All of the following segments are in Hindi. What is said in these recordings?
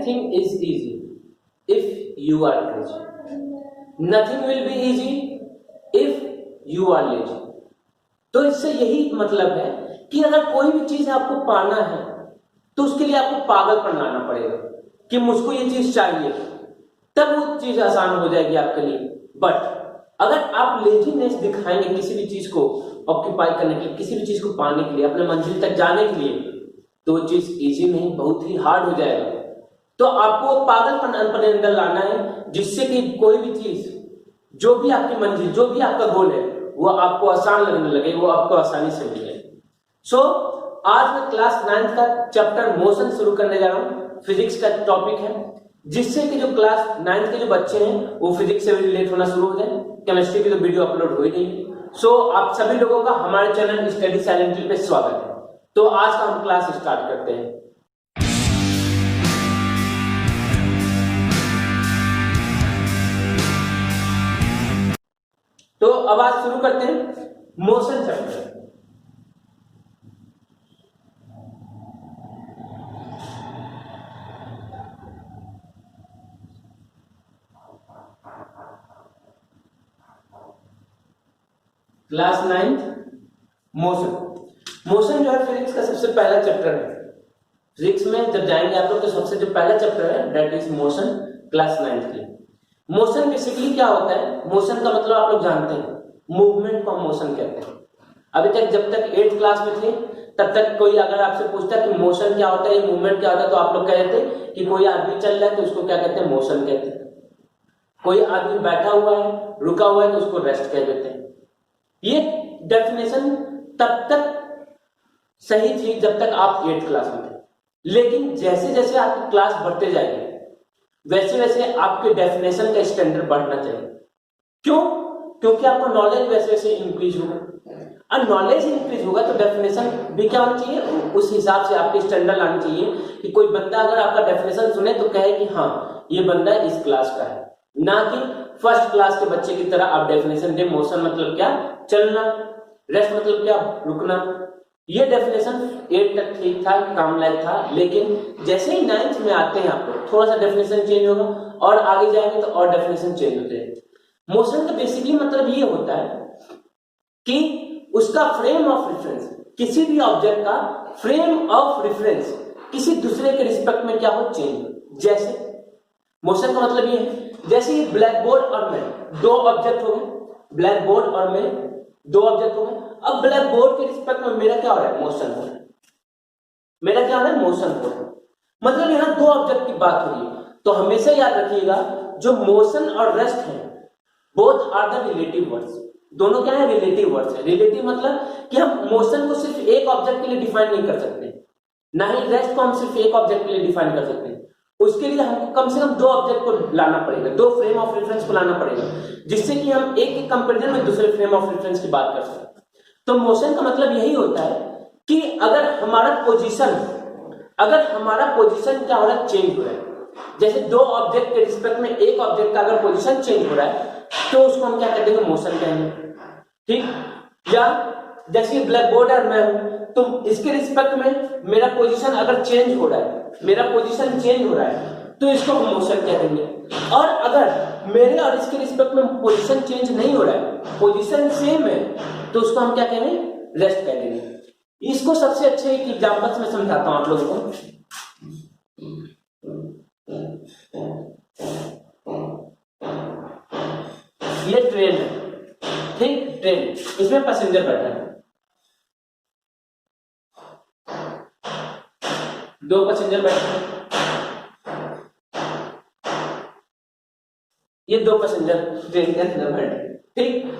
Anything is easy if you are crazy, nothing will be easy if you are lazy. तो इससे यही मतलब है कि अगर कोई भी चीज आपको पाना है तो उसके लिए आपको पागलपन लाना पड़ेगा कि मुझको ये चीज चाहिए, तब वो चीज आसान हो जाएगी आपके लिए। बट अगर आप लेजीनेस दिखाएंगे किसी भी चीज को ऑक्यूपाई करने के लिए, किसी भी चीज को पाने के लिए, अपने मंजिल तक जाने के लिए, तो वो चीज इजी नहीं, बहुत ही हार्ड हो जाएगा। तो आपको पागलपन अपने अंदर लाना है जिससे कि कोई भी चीज, जो भी आपकी मंजिल, जो भी आपका गोल है, वो आपको आसान लगने लगे, वो आपको आसानी से मिले। सो आज मैं क्लास 9 का चैप्टर मोशन शुरू करने जा रहा हूँ। फिजिक्स का टॉपिक है, जिससे कि जो क्लास 9 के जो बच्चे हैं वो फिजिक्स से भी रिलेट होना शुरू हो जाए। केमिस्ट्री की तो वीडियो अपलोड हो ही नहीं। सो आप सभी लोगों का हमारे चैनल स्टडी साइलेंटली पे स्वागत है। तो आज का हम क्लास स्टार्ट करते हैं। तो अब आज शुरू करते हैं motion chapter. Class 9 motion. Motion जो है फिजिक्स का सबसे पहला चैप्टर है। फिजिक्स में जब जाएंगे आप लोग तो सबसे जो पहला चैप्टर है दैट इज मोशन, क्लास 9 के लिए। मोशन बेसिकली क्या होता है? मोशन का मतलब आप लोग जानते हैं, मूवमेंट को हम मोशन कहते हैं। अभी तक जब तक 8th क्लास में थे तब तक कोई अगर आपसे पूछता है कि मोशन क्या होता है, मूवमेंट क्या होता है, तो आप लोग कहते हैं कि कोई आदमी चल रहा है तो उसको क्या कहते हैं? मोशन कहते हैं। कोई आदमी बैठा हुआ है, रुका हुआ है, तो उसको रेस्ट कह देते हैं। ये डेफिनेशन तब तक सही थी जब तक आप 8th क्लास में थे, लेकिन जैसे जैसे आपकी क्लास बढ़ते जाएगी वैसे वैसे आपके डेफिनेशन का स्टैंडर्ड बढ़ना चाहिए। क्यों? क्योंकि आपका नॉलेज वैसे वैसे इंक्रीज होगा, और नॉलेज इंक्रीज होगा तो डेफिनेशन भी क्या होना चाहिए? उस हिसाब से आपके स्टैंडर्ड लाना चाहिए कि कोई बंदा अगर आपका डेफिनेशन सुने तो कहे कि हाँ ये बंदा इस क्लास का है, ना कि फर्स्ट क्लास के बच्चे की तरह आप डेफिनेशन दे। मोशन मतलब क्या? चलना। रेस्ट मतलब क्या? रुकना। ये डेफिनेशन 8 तक ठीक था, काम लायक था, लेकिन जैसे ही 9th में आते हैं आप लोग थोड़ा सा डेफिनेशन चेंज होगा, और आगे जाएंगे तो और डेफिनेशन चेंज होते हैं। मोशन का बेसिकली मतलब ये होता है कि उसका फ्रेम ऑफ रेफरेंस, किसी भी ऑब्जेक्ट का फ्रेम ऑफ रेफरेंस किसी दूसरे के रिस्पेक्ट में क्या हो? चेंज। जैसे मोशन का मतलब ये है, जैसे ये ब्लैक बोर्ड और मैं दो ऑब्जेक्ट हो गए, ब्लैक बोर्ड और मैं दो ऑब्जेक्ट हो गए। अब ब्लैक बोर्ड के रिस्पेक्ट में मेरा क्या हो रहा है? मोशन हो रहा है। मेरा क्या हो रहा है? मोशन हो रहा है। मतलब यहां दो ऑब्जेक्ट की बात हो रही है। तो हमेशा याद रखिएगा जो मोशन और रेस्ट है both are the relative words. दोनों क्या है? रिलेटिव वर्ड्स है। रिलेटिव मतलब कि हम मोशन को सिर्फ एक ऑब्जेक्ट के लिए डिफाइन नहीं कर सकते, ना ही रेस्ट को हम सिर्फ एक ऑब्जेक्ट के लिए डिफाइन कर सकते हैं। उसके लिए हमको कम से कम दो ऑब्जेक्ट को लाना पड़ेगा, दो फ्रेम ऑफ रेफरेंस को लाना पड़ेगा, जिससे कि हम एक के कंपैरिजन में दूसरे फ्रेम ऑफ रेफरेंस की बात कर सकें। तो मोशन का मतलब यही होता है कि अगर हमारा पोजीशन क्या हो रहा है? चेंज हो रहा है। जैसे दो ऑब्जेक्ट के रिस्पेक्ट में एक ऑब्जेक्ट का अगर पोजीशन चेंज हो रहा है तो उसको हम क्या कहते हैं? मोशन कहेंगे। ठीक? या जैसे ब्लैक बोर्ड और मैं हूं तो इसके रिस्पेक्ट में मेरा पोजीशन अगर चेंज हो रहा है, तो इसको हम मोशन कह देंगे। और अगर मेरे और इसके रिस्पेक्ट में पोजीशन चेंज नहीं हो रहा है, पोजीशन सेम है, तो उसको हम क्या कहेंगे? रेस्ट कह देंगे। इसको सबसे अच्छे एक एग्जांपल में समझाता हूं आप लोगों को। ये ट्रेन है, ठीक? ट्रेन, इसमें पैसेंजर बैठा है, दो पैसेंजर बैठे हैं। ये दो पैसेंजर ट्रेन के अंदर बैठे, ठीक?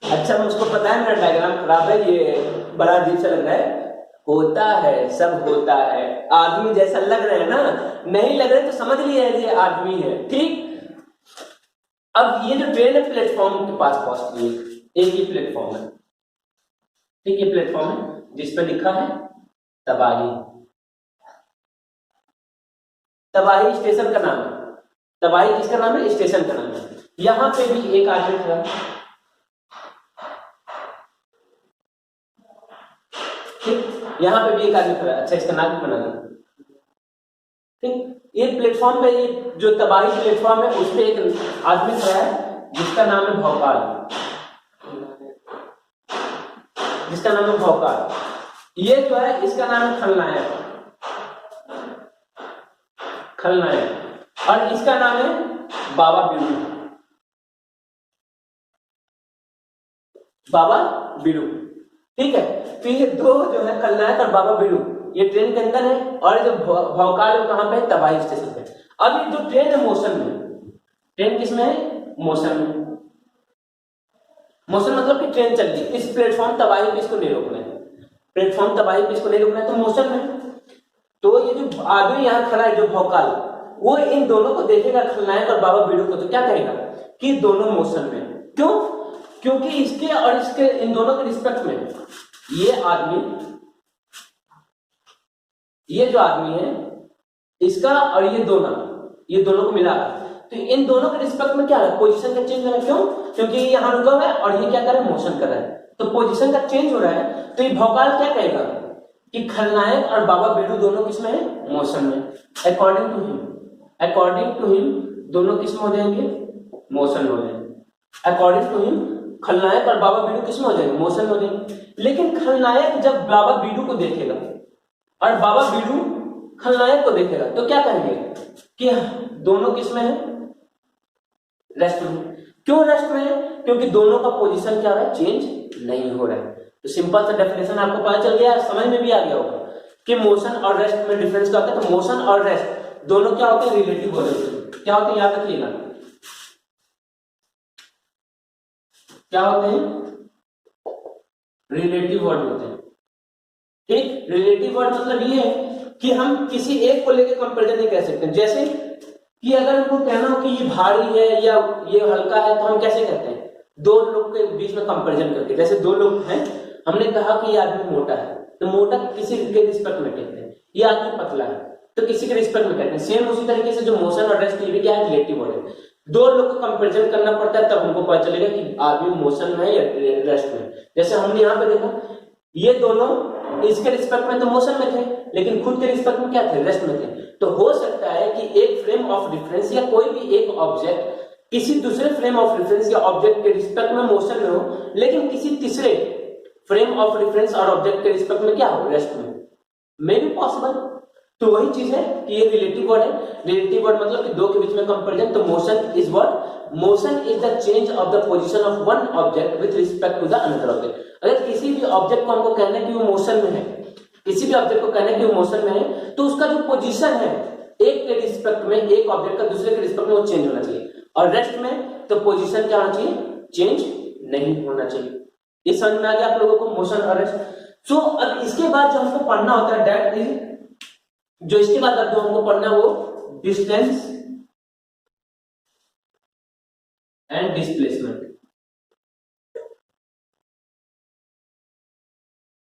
अच्छा, मुझको पता है मेरा डायग्राम खराब है, ये बड़ा अजीब सा लग रहा है। होता है, सब होता है। आदमी जैसा लग रहा है ना, नहीं लग रहा तो समझ लिया ये आदमी है, ठीक? अब ये जो ट्रेन है प्लेटफॉर्म के पास पहुंच गई है। एक ही प्लेटफॉर्म है, ठीक? ये प्लेटफॉर्म है जिस पर लिखा है तबाही। तबाही स्टेशन का नाम है। तबाही किसका नाम है? स्टेशन का नाम है। यहां पे भी एक आदमी खड़ा, ठीक? यहां पे भी एक आदमी खड़ा। अच्छा, इसका नाम बनाना, ठीक, ये प्लेटफॉर्म पे, ये जो तबाही प्लेटफॉर्म है उस पे एक आदमी खड़ा है जिसका नाम है भौकाल, जिसका नाम है भौकाल। ये जो है इसका नाम है खलनायक, खलनायक, और इसका नाम है बाबा बिरु, बाबा बिरु। ठीक है, तो ये दो जो है खलनायक और बाबा बिरु, ये ट्रेन के अंदर है, और जो भौकाल है कहां पे, तबाही स्टेशन पे। अब ये जो ट्रेन है मोशन में, ट्रेन किसमें है, मोशन में। मोशन मतलब कि ट्रेन चल रही है, इस प्लेटफॉर्म तबाही पे इसको नहीं रोकना है, प्लेटफॉर्म तबाही पे इसको नहीं रोकना है, तो मोशन में। तो ये जो आदमी यहाँ खड़ा है जो भौकाल, वो इन दोनों को देखेगा, खलनायक और बाबा बिरु को, तो क्या कहेगा कि दोनों मोशन में। क्यों? क्योंकि इसके और इसके, इन दोनों के रिस्पेक्ट में ये आदमी, ये जो आदमी है इसका और ये दोनों को मिला, तो इन दोनों के रिस्पेक्ट में क्या है, पोजीशन का चेंज हो रहा है। क्यों? क्योंकि ये यहां रुका हुआ है और ये क्या कर रहा है, मोशन कर रहा है, तो पोजीशन का चेंज हो रहा है। तो ये भौकाल क्या कहेगा कि खलनायक और बाबा बिरु दोनों किसमें है, मोशन में। अकॉर्डिंग टू हिम दोनों किसमें हो जाएंगे, मोशन हो जाएंगे। अकॉर्डिंग टू हिम खलनायक और बाबा बिरु किसमें हो जाएंगे, मोशन हो जाएंगे। लेकिन खलनायक जब बाबा बिरु को देखेगा और बाबा बिरु खलनायक को देखेगा, तो क्या कहेंगे कि दोनों किसमें है, रेस्ट में। क्यों रेस्ट में है? क्योंकि दोनों का पोजीशन क्या है, चेंज नहीं हो रहा है। तो सिंपल सा डेफिनेशन आपको पता चल गया, समझ में भी आ गया होगा कि मोशन और रेस्ट में डिफरेंस क्या होता है। तो मोशन और रेस्ट दोनों क्या होते हैं, रिलेटिव होते हैं। क्या होते हैं, याद रखिएगा, क्या होते हैं, रिलेटिव वर्ड होते हैं। ठीक, रिलेटिव वर्ड मतलब ये है कि हम किसी एक को लेकर कंपैरिजन नहीं कर सकते। जैसे कि अगर हमको कहना हो कि ये भारी है या ये हल्का है, तो हम कैसे कहते हैं, दो लोग के बीच में कंपैरिजन करके। जैसे दो लोग हैं, हमने कहा कि ये आदमी मोटा है, तो मोटा किसी के रिस्पेक्ट में कहते हैं, ये आदमी पतला है तो किसी के रिस्पेक्ट में कहते हैं। सेम उसी तरीके से जो मोशन और रेस्ट, ये भी क्या है, रिलेटिव वर्ड है। दो लोग को कंपैरिजन करना पड़ता है, तब हमको पता चलेगा कि आदमी मोशन में है या रेस्ट में। जैसे हमने यहाँ पे देखा, ये दोनों इसके रिस्पेक्ट में तो मोशन में थे, लेकिन खुद के रिस्पेक्ट में क्या थे, रेस्ट में थे। तो हो सकता है कि एक फ्रेम ऑफ रेफरेंस या कोई भी एक ऑब्जेक्ट किसी दूसरे फ्रेम ऑफ रेफरेंस या ऑब्जेक्ट के रिस्पेक्ट में मोशन में हो, लेकिन किसी तीसरे फ्रेम ऑफ रेफरेंस और ऑब्जेक्ट के रिस्पेक्ट में क्या हो, रेस्ट में। May be possible. तो वही चीज है कि ये रिलेटिव वर्ड है। रिलेटिव वर्ड मतलब कि दो के बीच में कंपैरिजन। तो motion is what, motion is the change of the position of one object with respect to the another object. अगर किसी भी ऑब्जेक्ट को हमको कहना है कि वो मोशन में है, किसी भी ऑब्जेक्ट को कहना है कि वो मोशन में है, तो उसका जो पोजीशन है एक के रिस्पेक्ट में, एक ऑब्जेक्ट का दूसरे के रिस्पेक्ट में वो चेंज होना चाहिए। और रेस्ट में तो पोजीशन क्या होना चाहिए, चेंज नहीं होना चाहिए। ये समझ में आ गया आप लोगों को, मोशन और रेस्ट। सो अब इसके बाद जो हमको पढ़ना होता है, दैट इज, जो इसके बाद अब जो हमको पढ़ना है वो डिस्टेंस एंड डिस्प्लेसमेंट।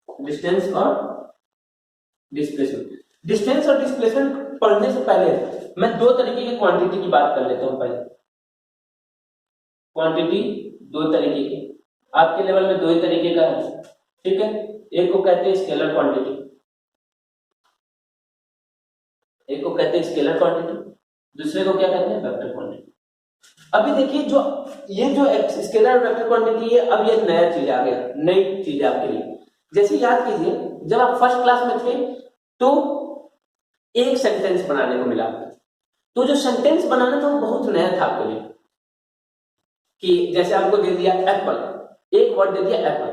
डिस्टेंस और डिस्प्लेसमेंट। डिस्टेंस और डिस्प्लेसमेंट पढ़ने से पहले मैं दो तरीके की क्वांटिटी की बात कर लेता हूं। पहले क्वांटिटी दो तरीके की, आपके लेवल में दो ही तरीके का है, ठीक है। एक को कहते हैं स्केलर क्वांटिटी, एक को कहते हैं स्केलर क्वांटिटी, दूसरे को क्या कहते हैं, वेक्टर क्वांटिटी। अभी देखिए, जो ये जो स्केलर और वेक्टर क्वांटिटी है, अब ये नया चीज आ गया, नई चीज आपके लिए। जैसे याद कीजिए, जब आप फर्स्ट क्लास में थे तो एक सेंटेंस बनाने को मिला, तो जो सेंटेंस बनाना था वो बहुत नया था आपके लिए। कि जैसे आपको दे दिया एप्पल, एक वर्ड दे दिया एप्पल,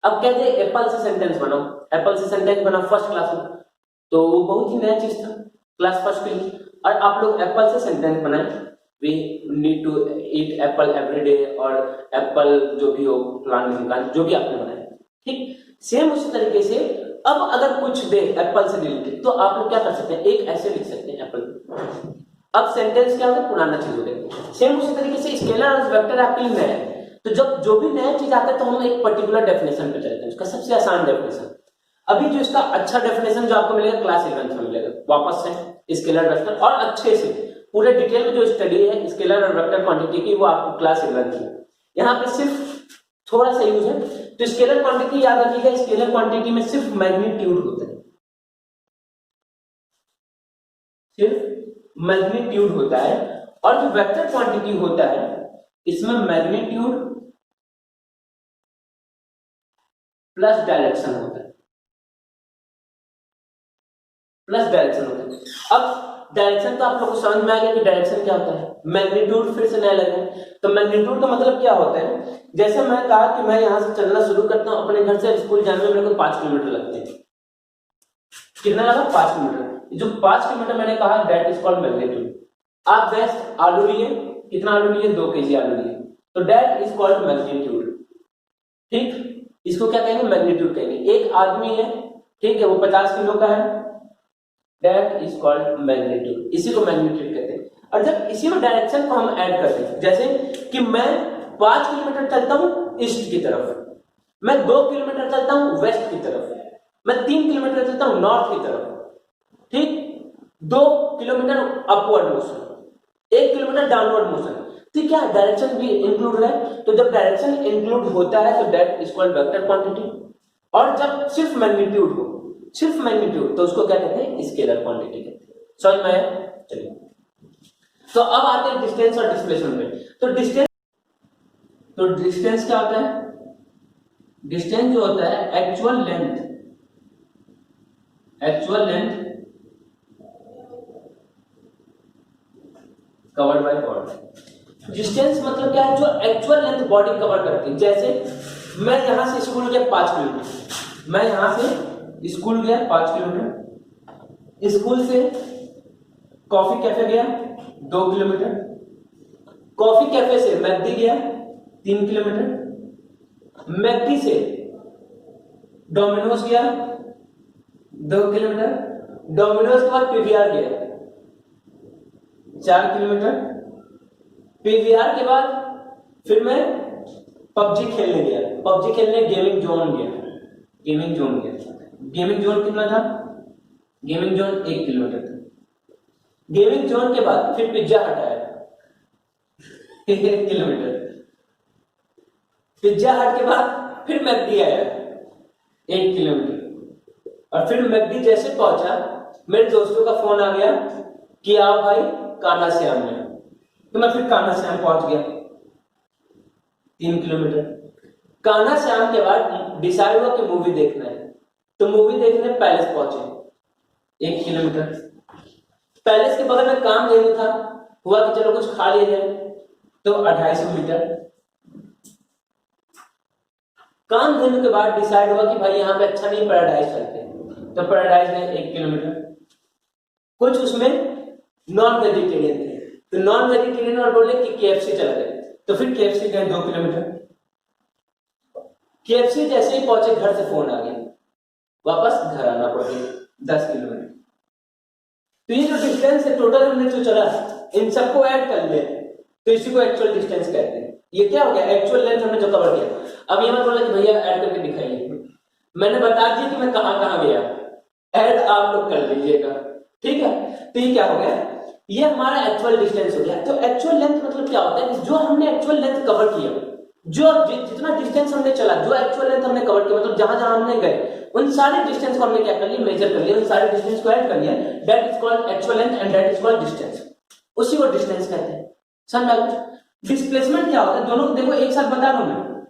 अब कहते हैं एप्पल से सेंटेंस बनाओ, एप्पल से सेंटेंस बना फर्स्ट क्लास में, तो वो बहुत ही नया चीज था क्लास फर्स्ट के लिए। और आप लोग एप्पल से सेंटेंस बनाए, we need to eat apple every day, और एप्पल जो भी हो, प्लांट, जो भी आपने बनाया, ठीक। सेम उसी तरीके से अब अगर कुछ दे एप्पल से रिलेटेड, तो आप लोग क्या कर सकते हैं, एक ऐसे लिख सकते हैं एप्पल। अब सेंटेंस क्या होगा, पुराना चीज हो गया। सेम उसी तरीके से स्केलर और वेक्टर आपके लिए नया है। तो जब जो भी नया चीज आता है, तो हम एक पर्टिकुलर डेफिनेशन पे चलते हैं, उसका सबसे आसान डेफिनेशन। अभी जो इसका अच्छा डेफिनेशन जो आपको मिलेगा क्लास 11 में मिलेगा, वापस से स्केलर वेक्टर, और अच्छे से पूरे डिटेल में जो स्टडी है स्केलर और वेक्टर क्वांटिटी की, वो आपको क्लास 11 की। यहाँ पे सिर्फ थोड़ा सा यूज है। तो स्केलर क्वांटिटी याद रखिएगा, स्केलर क्वांटिटी में सिर्फ मैग्नीट्यूड होता है, सिर्फ मैग्नीट्यूड होता है, और जो वेक्टर क्वांटिटी होता है इसमें मैग्नीट्यूड प्लस डायरेक्शन होता है, प्लस डायरेक्शन होता है। अब डायरेक्शन तो आप लोग को समझ में आ गया कि डायरेक्शन क्या होता है। मैग्नीट्यूड फिर से नया लगे, तो मैग्नीट्यूड का मतलब क्या होता है, जैसे मैं कहा कि मैं यहां से चलना शुरू करता हूं, अपने घर से स्कूल जाने में मेरे को 5 किलोमीटर लगते हैं। कितना लगा? 5 किलोमीटर। जो 5 किलोमीटर मैंने कहा दैट इज कॉल्ड मैग्नीट्यूड। आप बेस्ट आलू लिए, कितना आलू लिए? 2 केजी आलू लिए, तो दैट इज कॉल्ड मैग्नीट्यूड। ठीक, इसको क्या कहेंगे? मैग्नीट्यूड कहेंगे। एक आदमी है, ठीक है, वो 50 किलो का है, दैट इज कॉल्ड मैग्नीट्यूड। इसी को मैग्नीट्यूड कहते हैं। और जब इसी में डायरेक्शन को हम ऐड करते हैं, जैसे कि मैं 5 किलोमीटर चलता हूं ईस्ट की तरफ, मैं 2 किलोमीटर चलता हूं वेस्ट की तरफ, मैं 3 किलोमीटर चलता हूं नॉर्थ की तरफ, ठीक, 2 kilometre upward motion, 1 kilometre downward motion, तो क्या डायरेक्शन भी इंक्लूड है? तो जब डायरेक्शन इंक्लूड होता है तो that is called vector quantity. और जब सिर्फ मैग्नीट्यूड हो, सिर्फ मैग्नीट्यूड, तो उसको क्या कहते हैं? स्केलर क्वांटिटी कहते हैं। समझ में आया? चलिए, तो अब आते हैं डिस्टेंस और डिस्प्लेसमेंट पे। तो डिस्टेंस क्या होता है? डिस्टेंस जो होता है actual length covered by body. Distance मतलब क्या है? जो एक्चुअल लेंथ बॉडी कवर करती है। जैसे मैं यहां से स्कूल गया 5 किलोमीटर, मैं यहां से स्कूल गया 5 किलोमीटर, स्कूल से कॉफी कैफे गया 2 किलोमीटर, कॉफी कैफे से मैकडी गया 3 किलोमीटर, मैकडी से डोमिनोज गया 2 किलोमीटर, डोमिनोज के बाद पीवीआर गया 4 किलोमीटर, पीवीआर के बाद फिर मैं पबजी खेलने गया, पबजी खेलने गेमिंग जोन गया, गेमिंग जोन कितना था? गेमिंग जोन 1 किलोमीटर था। गेमिंग जोन के बाद फिर पिज्जा हट आया 1 किलोमीटर, पिज्जा हट के बाद फिर मैकडी आया 1 किलोमीटर, और फिर मैकडी जैसे पहुंचा मेरे दोस्तों का फोन आ गया कि आओ भाई कान्हा श्याम में, तो मैं फिर कान्हा श्याम पहुंच गया 3 किलोमीटर। कान्हा श्याम के बाद डिसाइड हुआ कि मूवी देखना है, तो मूवी देखने पैलेस पहुंचे 1 किलोमीटर। पैलेस के बगल में काम नहीं था, हुआ कि चलो कुछ खा लिया जाए, तो 250 मीटर। काम देने के बाद डिसाइड हुआ कि भाई यहाँ पे अच्छा नहीं, पैराडाइज चलते हैं, तो पैराडाइज में 1 किलोमीटर। कुछ उसमें नॉन वेजिटेरियन थे, तो नॉन वेजिटेरियन और बोले कि केएफसी चला गए, तो फिर केएफसी गए 2 किलोमीटर। केएफसी जैसे ही पहुंचे घर से फोन आ गया, वापस घर आना पड़ गया 10 किलोमीटर। तो ये जो डिस्टेंस है टोटल हमने जो चला, इन सबको ऐड कर ले तो इसी को एक्चुअल डिस्टेंस कहते हैं। ये क्या हो गया? एक्चुअल लेंथ हमने जो कवर किया। अब ये मत बोला कि भैया ऐड करके दिखाइए, मैंने बता दिया कि मैं कहां गया, ऐड आप लोग कर लीजिएगा, ठीक है। तो ये क्या हो गया? ये हमारा एक्चुअल डिस्टेंस हो गया। तो एक्चुअल लेंथ मतलब क्या होता है? जो हमने एक्चुअल लेंथ कवर किया, जो जितना डिस्टेंस हमने चला, जो एक्चुअल लेंथ हमने कवर किया, मतलब जहां जहां हमने गए उन सारे डिस्टेंस को हमने क्या कर लिया? मेजर कर लिया, उन सारे डिस्टेंस को ऐड कर लिया, that is called actual length and that is called distance. उसी को डिस्टेंस कहते हैं। समझ में? डिस्प्लेसमेंट क्या होता है? दोनों को देखो एक साथ बता रहा हूं मैं,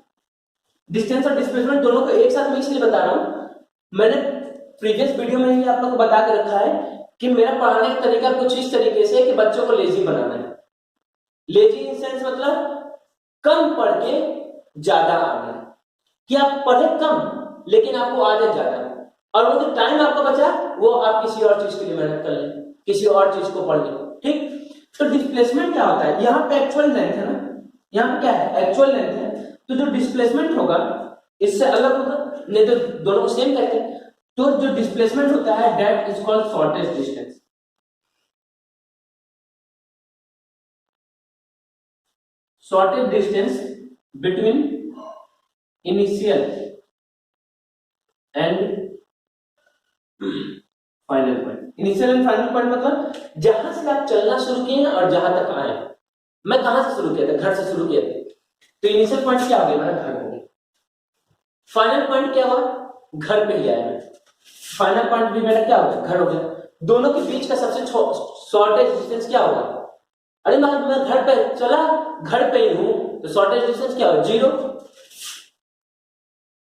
डिस्टेंस और डिस्प्लेसमेंट दोनों को एक साथ मैं इसलिए बता रहा हूं, मैंने प्रीवियस वीडियो में ही आप लोगों को बता के रखा है कि मेरा पढ़ाने का तरीका कुछ इस तरीके से कि बच्चों को लेजी बनाना है। लेजी इन सेंस मतलब कम पढ़ के ज्यादा आना, कि आप पढ़े कम लेकिन आपको आ जाए ज्यादा, और वो जो टाइम आपका बचा वो आप किसी और चीज के लिए मेहनत कर लें, किसी और चीज को पढ़ लें, ठीक। तो डिस्प्लेसमेंट क्या होता है? यहाँ पे एक्चुअल लेंथ है ना, यहाँ पे क्या है? एक्चुअल लेंथ है, तो जो डिस्प्लेसमेंट होगा इससे अलग होगा, नहीं तो दोनों को सेम करते हैं। तो जो डिस्प्लेसमेंट होता है that is called shortest distance. Shortest distance between initial and final point. Initial and final point मतलब जहां से आप चलना शुरू किए हैं और जहां तक आए। मैं कहां से शुरू किया था? घर से शुरू किया था, तो इनिशियल पॉइंट क्या हो गया? मेरा घर हो गया। फाइनल पॉइंट क्या हुआ? घर पे ही आया मैं। फाइनल पॉइंट भी मेरा क्या हो गया? घर हो गया। दोनों के बीच का सबसे शॉर्टेज डिस्टेंस क्या होगा? अरे मैं घर पे चला, घर पे ही हूं, तो शॉर्टेज डिस्टेंस क्या होगा?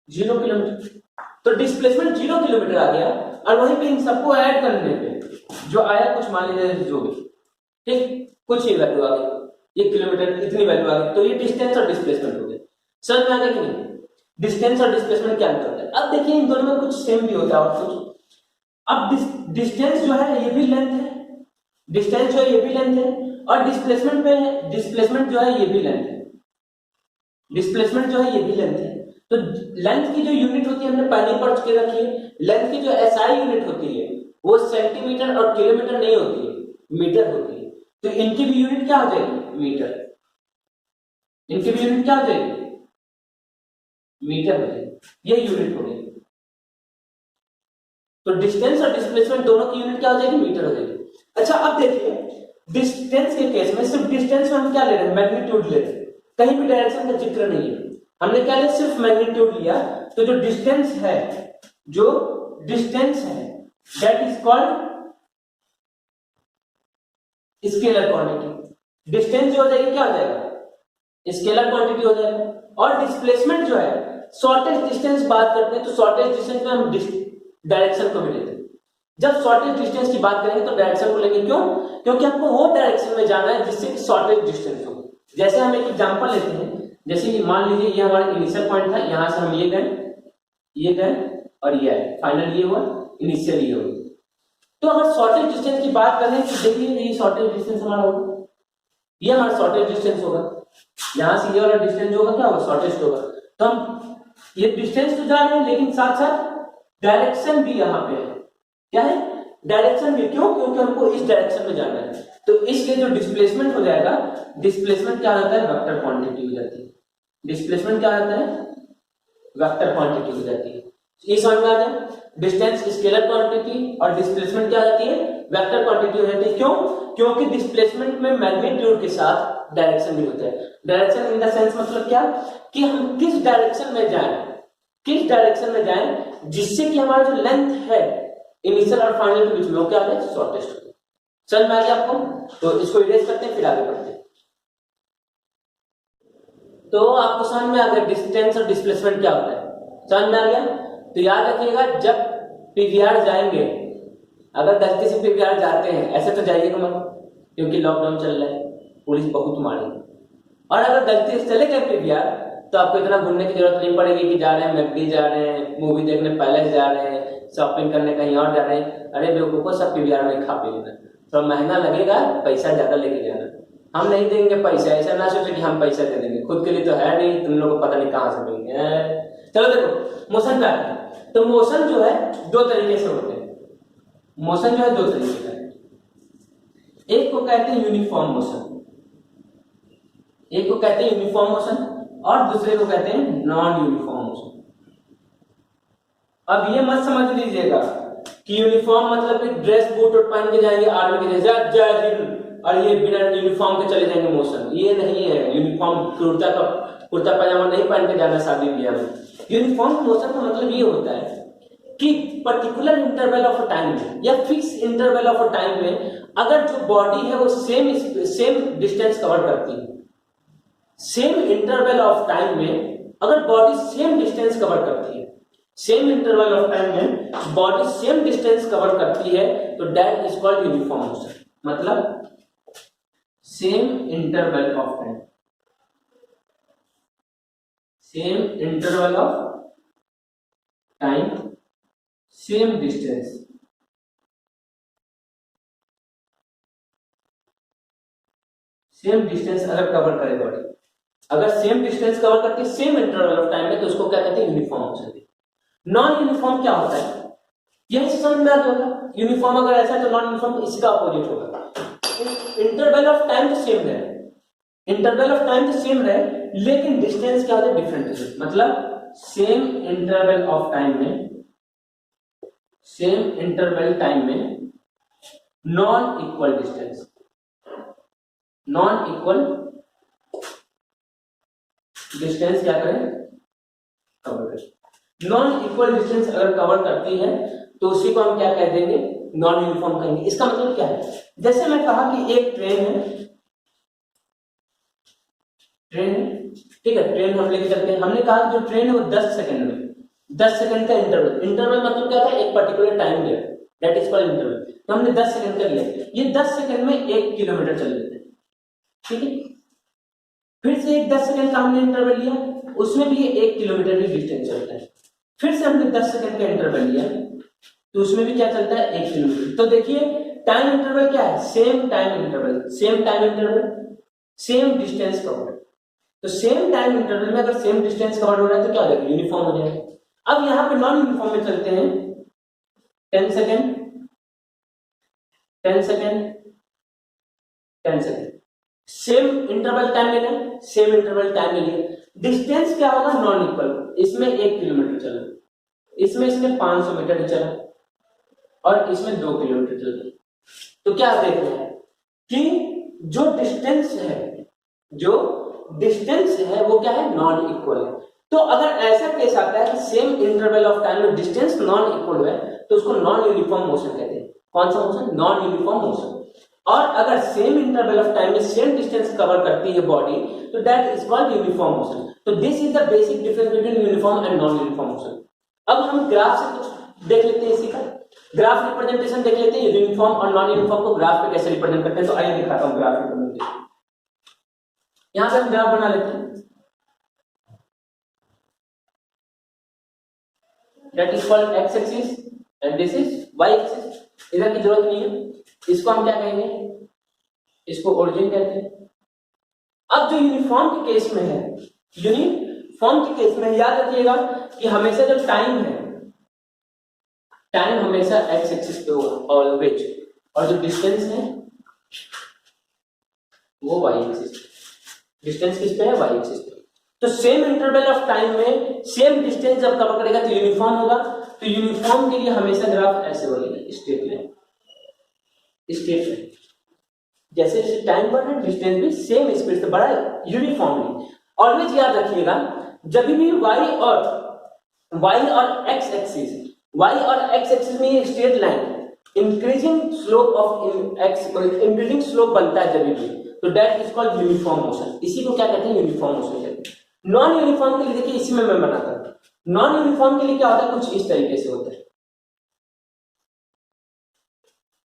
0 किलोमीटर। तो डिस्प्लेसमेंट 0 किलोमीटर आ गया, और वहीं पे इन सबको ऐड करने पे जो आया कुछ मान लीजिए जो भी, ठीक, कुछ ही वैल्यू आ गई, 1 किलोमीटर इतनी वैल्यू आ गई, तो ये डिस्टेंस और डिस्प्लेसमेंट हो गया। समझ में आ गया कि नहीं? डिस्टेंस और डिस्प्लेसमेंट क्या अंतर है? अब देखिए इन दोनों में कुछ सेम भी होता है और कुछ। अब डिस्टेंस जो है ये भी लेंथ है, डिस्टेंस जो है ये भी लेंथ है, और डिस्प्लेसमेंट में डिस्प्लेसमेंट जो है ये भी लेंथ है, डिस्प्लेसमेंट जो है ये भी लेंथ है। तो लेंथ की जो यूनिट होती है हमने पहले पढ़ के रखी है, लेंथ की जो एसआई यूनिट होती है वो सेंटीमीटर और किलोमीटर नहीं होती है, मीटर होती है। तो इनकी भी यूनिट क्या हो जाएगी? मीटर। इनकी भी यूनिट क्या हो जाएगी? मीटर हो जाएगी, ये यूनिट हो गई। तो डिस्टेंस और डिस्प्लेसमेंट दोनों की यूनिट क्या हो जाएगी? मीटर हो जाएगी। अच्छा अब देखिए डिस्टेंस के केस में सिर्फ डिस्टेंस में हम क्या ले रहे हैं? मैग्नीट्यूड ले रहे हैं, कहीं भी डायरेक्शन का जिक्र नहीं है, हमने क्या लिया? सिर्फ मैग्नीट्यूड लिया। तो जो डिस्टेंस है that is called scalar quantity. Distance जो हो जाएगी क्या हो जाएगा? स्केलर क्वांटिटी हो जाएगा। और डिस्प्लेसमेंट जो है, शॉर्टेज डिस्टेंस बात करते हैं तो शॉर्टेज डिस्टेंस में हम डायरेक्शन को भी लेते हैं। जब शॉर्टेज डिस्टेंस की बात करेंगे तो डायरेक्शन को लेंगे, क्यों? क्योंकि हमको वो डायरेक्शन में जाना है जिससे कि शॉर्टेज डिस्टेंस हो। जैसे हम एक एग्जांपल लेते हैं, जैसे मान लीजिए ये हमारा इनिशियल पॉइंट था, यहां से हम ये गए और ये आए, फाइनल ये हुआ, इनिशियल ये हुआ। तो अगर शॉर्टेज डिस्टेंस की बात करें तो देखिए ये शॉर्टेज डिस्टेंस हमारा होगा, ये हमारा शॉर्टेज डिस्टेंस होगा, यहां से ये वाला डिस्टेंस होगा क्या होगा? शॉर्टेस्ट होगा। तो हम ये डिस्टेंस तो जा रहे हैं लेकिन साथ साथ डायरेक्शन भी यहाँ पे है, क्या है? डायरेक्शन भी। क्यों? क्योंकि हमको इस डायरेक्शन में जाना है। तो इसलिए जो डिस्प्लेसमेंट हो जाएगा, डिस्प्लेसमेंट क्या होता है? वेक्टर क्वांटिटी हो जाती है। डिस्प्लेसमेंट क्या होता है? वेक्टर क्वांटिटी हो जाती है। ये समझ में आ गया? डिस्टेंस स्केलर क्वांटिटी और डिस्प्लेसमेंट क्या होती है? वेक्टर क्वांटिटी हो जाती है। क्यों? क्योंकि डिस्प्लेसमेंट में मैग्नीट्यूड के साथ डायरेक्शन भी होता है। डायरेक्शन इन द सेंस मतलब क्या कि हम किस डायरेक्शन में जाएं, जिससे कि हमारा जो लेंथ है इनिशियल और फाइनल के बीच में वो क्या है? शॉर्टेस्ट हो। समझ में आ गया आपको? तो इसको इरेज करते हैं फिर आगे बढ़ते हैं। तो आपको समझ में आ गया डिस्टेंस और डिस्प्लेसमेंट क्या होता है? समझ में आ गया? तो याद रखिएगा जब पीवीआर जाएंगे, अगर गलती से पीवीआर जाते हैं, ऐसे तो जाइएगा मत क्योंकि लॉकडाउन चल रहा है, पुलिस बहुत मारेगी। और अगर गलती से चले गए पीवीआर तो आपको इतना घूमने की जरूरत नहीं पड़ेगी कि जा रहे हैं मैकडी जा रहे हैं, मूवी देखने पैलेस जा रहे हैं, शॉपिंग करने कहीं और जा रहे हैं। अरे बेवकूफों, सब पीवीआर में खा पी लेना, थोड़ा महंगा लगेगा, पैसा ज्यादा लेके जाना। हम नहीं देंगे पैसा, ऐसा ना सोचे कि हम पैसा दे देंगे, खुद के लिए तो है नहीं, तुम लोग को पता नहीं कहां से देंगे। चलो देखो मोशन का है, तो मोशन जो है दो तरीके से होते हैं। मोशन जो है दो तरीके का है, एक को कहते हैं यूनिफॉर्म मोशन, एक को कहते हैं यूनिफॉर्म मोशन और दूसरे को कहते हैं नॉन यूनिफॉर्म मोशन। अब ये मत समझ लीजिएगा कि यूनिफॉर्म मतलब कि ड्रेस बूट और पहन के जाएंगे आर्मी के जैसे जय हिंद और ये बिना यूनिफॉर्म के चले जाएंगे मोशन, ये नहीं है। यूनिफॉर्म कुर्ता पजामा नहीं पहन के जाना शादी ब्याह में। यूनिफॉर्म मोशन का मतलब ये होता है कि पर्टिकुलर इंटरवल ऑफ टाइम में या फिक्स इंटरवल ऑफ टाइम में अगर जो बॉडी है वो सेम डिस्टेंस कवर करती है, सेम इंटरवल ऑफ टाइम में अगर बॉडी सेम डिस्टेंस कवर करती है, सेम इंटरवल ऑफ टाइम में बॉडी सेम डिस्टेंस कवर करती है, तो that is called uniform motion. मतलब same interval of time, same interval of time, same distance, same distance अगर कवर करे बॉडी, अगर सेम डिस्टेंस कवर करती है सेम इंटरवल ऑफ टाइम में, तो उसको क्या कहते हैं? Uniform motion. नॉन यूनिफॉर्म क्या होता है? यही समझ में आ गया होगा। यूनिफॉर्म अगर ऐसा है तो नॉन यूनिफॉर्म इसका अपोजिट होगा। इंटरवल ऑफ टाइम तो सेम रहे, इंटरवल ऑफ टाइम तो सेम रहे, लेकिन डिस्टेंस क्या होता है? डिफरेंट। मतलब सेम इंटरवल ऑफ टाइम में, सेम इंटरवल टाइम में non equal distance, non equal distance क्या करें? कवर करें। नॉन इक्वल डिस्टेंस अगर कवर करती है तो उसी को हम क्या कह देंगे, नॉन यूनिफॉर्म कहेंगे। इसका मतलब क्या है, जैसे मैं कहा कि एक ट्रेन है, ठीक है, ट्रेन हम लेके चलते हैं। हमने कहा कि जो ट्रेन है वो 10 सेकंड में, 10 सेकंड का इंटरवल मतलब क्या है, एक पर्टिकुलर टाइम लिया, दैट इज कॉल्ड इंटरवल। तो हमने 10 सेकंड का लिया, ये 10 सेकंड में 1 किलोमीटर चल लेते हैं, ठीक है। फिर से एक 10 सेकंड का हमने इंटरवल लिया, उसमें भी 1 किलोमीटर की डिस्टेंस चलता है। फिर से हमने 10 सेकंड का इंटरवल लिया, तो उसमें भी क्या चलता है, 1 किलोमीटर। तो देखिए टाइम इंटरवल क्या है, same time interval, same time interval, same distance covered. तो सेम टाइम इंटरवल में अगर सेम डिस्टेंस कवर हो रहा है तो क्या हो जाएगा, यूनिफॉर्म हो जाएगा। अब यहां पे नॉन यूनिफॉर्म में चलते हैं, 10 second 10 second 10 second, same interval time लेना, सेम इंटरवल टाइम ले लिया। डिस्टेंस क्या होगा, नॉन इक्वल, इसमें 1 किलोमीटर चला, इसमें इसने 500 मीटर चला और इसमें 2 किलोमीटर चला। तो क्या देख रहे हैं कि जो डिस्टेंस है वो क्या है, नॉन इक्वल है। तो अगर ऐसा केस आता है कि सेम इंटरवल ऑफ टाइम में डिस्टेंस नॉन इक्वल है तो उसको नॉन यूनिफॉर्म मोशन कहते हैं। कौन सा मोशन, नॉन यूनिफॉर्म मोशन। और अगर सेम इंटरवल ऑफ टाइम में सेम डिस्टेंस कवर करती है बॉडी तो that is called uniform motion. तो this is the basic difference between uniform and non uniform motion. अब हम ग्राफ से कुछ देख लेते हैं, इसी का ग्राफ रिप्रेजेंटेशन देख लेते हैं, यूनिफॉर्म और नॉन यूनिफॉर्म को ग्राफ पे कैसे रिप्रेजेंट करते हैं। तो आइए दिखाता हूं ग्राफ रिप्रेजेंटेशन। यहां पे हम ग्राफ बना लेते हैं, that is called X axis and this is Y axis. इधर की जरूरत नहीं है, इसको हम क्या कहेंगे, इसको ओरिजिन कहते हैं। अब जो यूनिफॉर्म के केस में है, यूनिफॉर्म के केस में याद रखिएगा कि हमेशा जो टाइम है, टाइम हमेशा एक्स एक्सिस पे होगा ऑलवेज, और जो डिस्टेंस है वो वाई एक्सिस। डिस्टेंस किस पे है, वाई एक्सिस पे। तो सेम इंटरवल ऑफ टाइम में सेम डिस्टेंस जब कवर करेगा तो यूनिफॉर्म होगा। तो यूनिफॉर्म के लिए हमेशा ग्राफ ऐसे बनेगा, स्ट्रेट लाइन, स्ट्रेट लाइन। जैसे जैसे टाइम बढ़ रहा है डिस्टेंस भी सेम स्पीड से बढ़ा यूनिफॉर्मली। ऑलवेज याद रखिएगा जब भी y और x एक्सिस में ये straight line increasing slope of x increasing slope बनता है जब भी, तो that is called uniform motion. इसी को क्या कहते हैं, यूनिफॉर्म मोशन कहते हैं। नॉन यूनिफॉर्म के लिए देखिए, इसी में मैं बनाता हूं, नॉन यूनिफॉर्म के लिए क्या होता है, कुछ इस तरीके से होता है,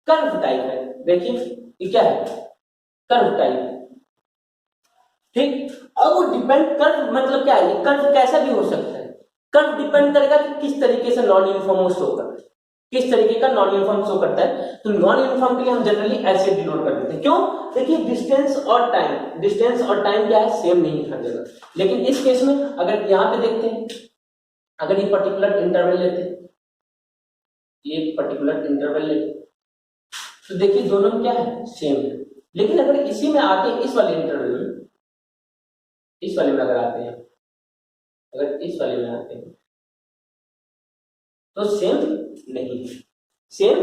कर्व टाइप है। देखिए ये क्या है, कर्व टाइप, ठीक। अब वो डिपेंड, कर्व मतलब क्या है, कर्व कैसा भी हो सकता है। कर्व डिपेंड करेगा कि किस तरीके से नॉन यूनिफॉर्म शो करता है, किस तरीके का नॉन यूनिफॉर्म शो करता है। तो नॉन यूनिफॉर्म के लिए हम जनरली ऐसे डिनोट कर देते हैं। क्यों, देखिए डिस्टेंस और टाइम क्या है, सेम नहीं है हर जगह। लेकिन इस केस में अगर यहां पे देखते हैं, अगर ये पर्टिकुलर इंटरवल लेते हैं, ये पर्टिकुलर इंटरवल लेते हैं, तो देखिए दोनों में क्या है, सेम है। लेकिन अगर इसी में आते हैं, इस वाले इंटरवल में, इस वाले में अगर आते हैं, अगर इस वाले में आते हैं तो सेम नहीं है, सेम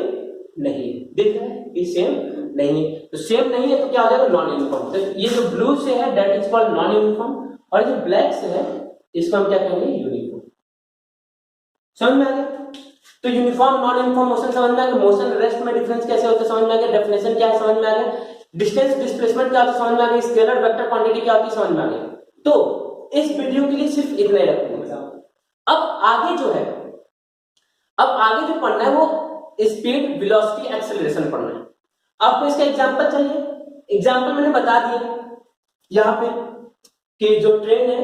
नहीं है, दिख रहा है कि सेम नहीं है। तो सेम नहीं है तो क्या हो जाएगा, नॉन यूनिफॉर्म। तो ये जो ब्लू से है that is called non uniform, और जो ब्लैक से है इसको हम क्या कहेंगे, यूनिफॉर्म। समझ में आ गया। तो यूनिफॉर्म नॉन यूनिफॉर्म मोशन समझ में आ गया। मोशन रेस्ट में डिफरेंस कैसे होता है समझ में आ गया। डेफिनेशन क्या है समझ में आ गया। डिस्टेंस डिस्प्लेसमेंट क्या होता है समझ में आ गया। स्केलर वेक्टर क्वांटिटी क्या होती है समझ में आ गया। तो इस वीडियो के लिए सिर्फ इतना ही रखूंगा। अब आगे जो है, अब आगे जो पढ़ना है वो स्पीड, वेलोसिटी, एक्सेलरेशन पढ़ना है। आपको इसका एग्जांपल चाहिए। एग्जांपल मैंने बता दिया यहां पे कि जो ट्रेन है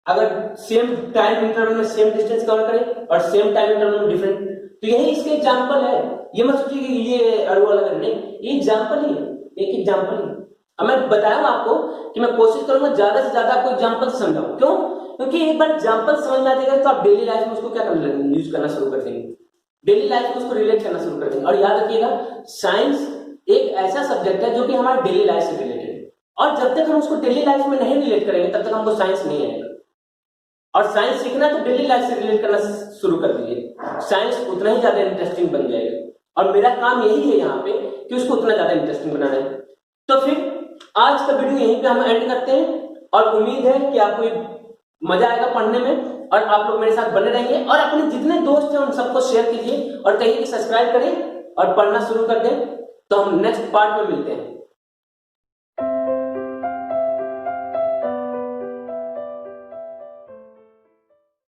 अगर सेम टाइम इंटरवल में सेम डिस्टेंस कवर करे और सेम टाइम इंटरवल में डिफरेंट, तो यही इसके एग्जांपल है। ये मत सोचिए कि ये अलग अलग नहीं, ये एग्जांपल ही है, एक एग्जांपल ही। अब मैं बताया आपको कि मैं कोशिश करूंगा ज्यादा से ज्यादा आपको एग्जांपल समझाऊं। क्यों, क्योंकि एक बार एग्जांपल समझ में आ जाएगा तो आप डेली लाइफ में उसको क्या करने लगेंगे, यूज करना शुरू कर देंगे, डेली लाइफ में उसको रिलेट करना शुरू कर देंगे। और याद रखिएगा साइंस एक ऐसा सब्जेक्ट है जो कि हमारे डेली लाइफ से रिलेटेड है, और जब तक हम उसको डेली लाइफ में नहीं रिलेट करेंगे तब तक हमको साइंस नहीं आएगा। और साइंस सीखना तो डेली लाइफ से रिलेट करना शुरू कर दीजिए, साइंस उतना ही ज्यादा इंटरेस्टिंग बन जाएगा। और मेरा काम यही है यहाँ पे कि उसको उतना ज्यादा इंटरेस्टिंग बनाना है। तो फिर आज का वीडियो यहीं पे हम एंड करते हैं, और उम्मीद है कि आपको मजा आएगा पढ़ने में। और आप लोग मेरे साथ बने रहिए और अपने जितने दोस्त हैं उन सबको शेयर कीजिए और कहिए कि सब्सक्राइब करें और पढ़ना शुरू कर दें। तो हम नेक्स्ट पार्ट में मिलते हैं।